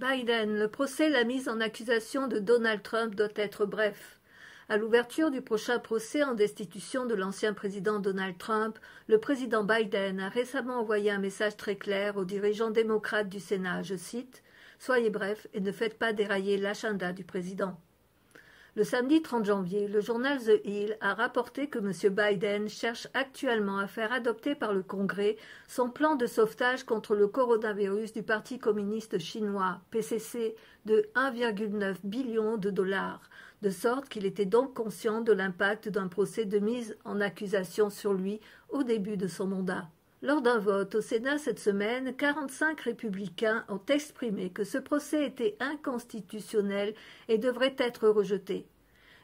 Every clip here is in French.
Biden, le procès, la mise en accusation de Donald Trump doit être bref. À l'ouverture du prochain procès en destitution de l'ancien président Donald Trump, le président Biden a récemment envoyé un message très clair aux dirigeants démocrates du Sénat, je cite « Soyez brefs et ne faites pas dérailler l'agenda du président ». Le samedi 30 janvier, le journal The Hill a rapporté que M. Biden cherche actuellement à faire adopter par le Congrès son plan de sauvetage contre le coronavirus du Parti communiste chinois, PCC, de 1,9 billion de dollars, de sorte qu'il était donc conscient de l'impact d'un procès de mise en accusation sur lui au début de son mandat. Lors d'un vote au Sénat cette semaine, 45 républicains ont exprimé que ce procès était inconstitutionnel et devrait être rejeté.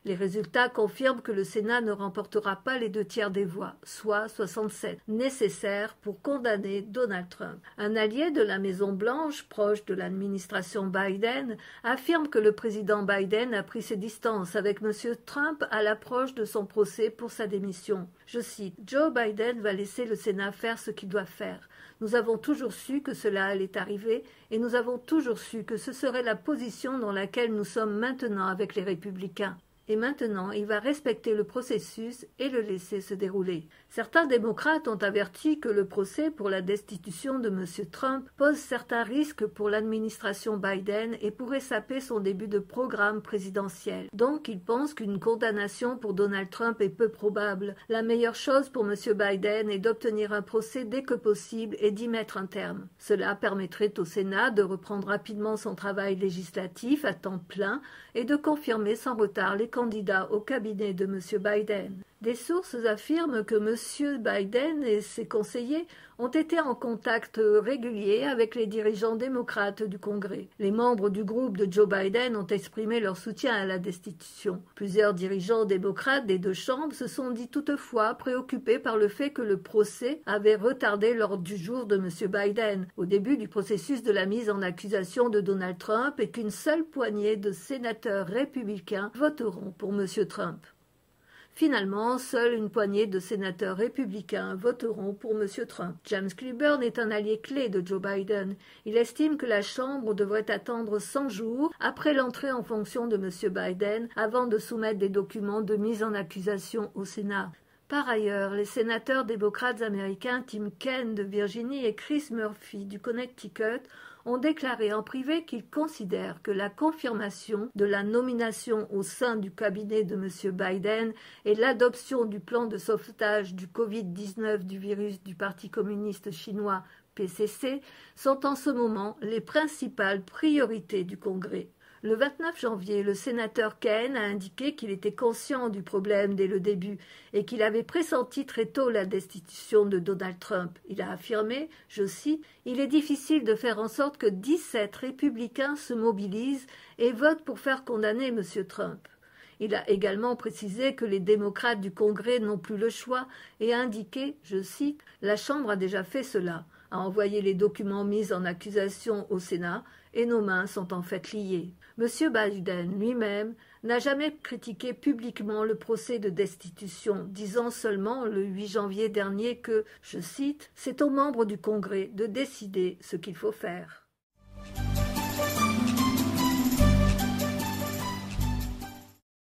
Les résultats confirment que le Sénat ne remportera pas les 2/3 des voix, soit 67, nécessaires pour condamner Donald Trump. Un allié de la Maison-Blanche, proche de l'administration Biden, affirme que le président Biden a pris ses distances avec M. Trump à l'approche de son procès pour sa démission. Je cite « Joe Biden va laisser le Sénat faire ce qu'il doit faire. Nous avons toujours su que cela allait arriver et nous avons toujours su que ce serait la position dans laquelle nous sommes maintenant avec les républicains. Et maintenant, il va respecter le processus et le laisser se dérouler. » Certains démocrates ont averti que le procès pour la destitution de M. Trump pose certains risques pour l'administration Biden et pourrait saper son début de programme présidentiel. Donc, ils pensent qu'une condamnation pour Donald Trump est peu probable. La meilleure chose pour M. Biden est d'obtenir un procès dès que possible et d'y mettre un terme. Cela permettrait au Sénat de reprendre rapidement son travail législatif à temps plein et de confirmer sans retard les candidats au cabinet de M. Biden. Des sources affirment que M. Biden et ses conseillers ont été en contact régulier avec les dirigeants démocrates du Congrès. Les membres du groupe de Joe Biden ont exprimé leur soutien à la destitution. Plusieurs dirigeants démocrates des deux chambres se sont dit toutefois préoccupés par le fait que le procès avait retardé l'ordre du jour de M. Biden au début du processus de la mise en accusation de Donald Trump et qu'une seule poignée de sénateurs républicains voteront pour M. Trump. Finalement, seule une poignée de sénateurs républicains voteront pour M. Trump. James Clyburn est un allié clé de Joe Biden. Il estime que la Chambre devrait attendre 100 jours après l'entrée en fonction de M. Biden avant de soumettre des documents de mise en accusation au Sénat. Par ailleurs, les sénateurs démocrates américains Tim Kaine de Virginie et Chris Murphy du Connecticut ont déclaré en privé qu'ils considèrent que la confirmation de la nomination au sein du cabinet de M. Biden et l'adoption du plan de sauvetage du Covid-19 du virus du Parti communiste chinois PCC sont en ce moment les principales priorités du Congrès. Le 29 janvier, le sénateur Kaine a indiqué qu'il était conscient du problème dès le début et qu'il avait pressenti très tôt la destitution de Donald Trump. Il a affirmé, je cite, « Il est difficile de faire en sorte que 17 républicains se mobilisent et votent pour faire condamner M. Trump. » Il a également précisé que les démocrates du Congrès n'ont plus le choix et a indiqué, je cite, « La Chambre a déjà fait cela, a envoyé les documents mis en accusation au Sénat et nos mains sont en fait liées. » M. Biden lui-même n'a jamais critiqué publiquement le procès de destitution, disant seulement le 8 janvier dernier que, je cite, « C'est aux membres du Congrès de décider ce qu'il faut faire. »